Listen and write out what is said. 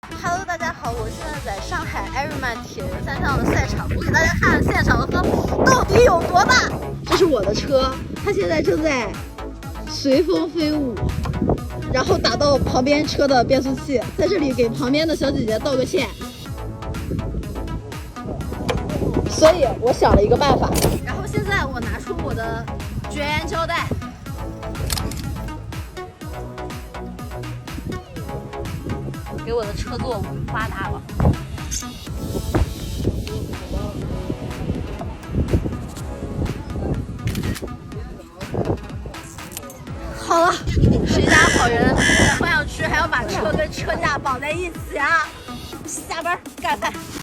Hello， 大家好，我现在在上海艾瑞曼铁人三项的赛场，我给大家看现场的风到底有多大。这是我的车，它现在正在随风飞舞，然后打到旁边车的变速器，在这里给旁边的小姐姐道个歉。所以我想了一个办法，然后现在我拿出我的绝缘胶带。给我的车座刮大了。好了，谁家好人在换上去还要把车跟车架绑在一起啊？下班干饭。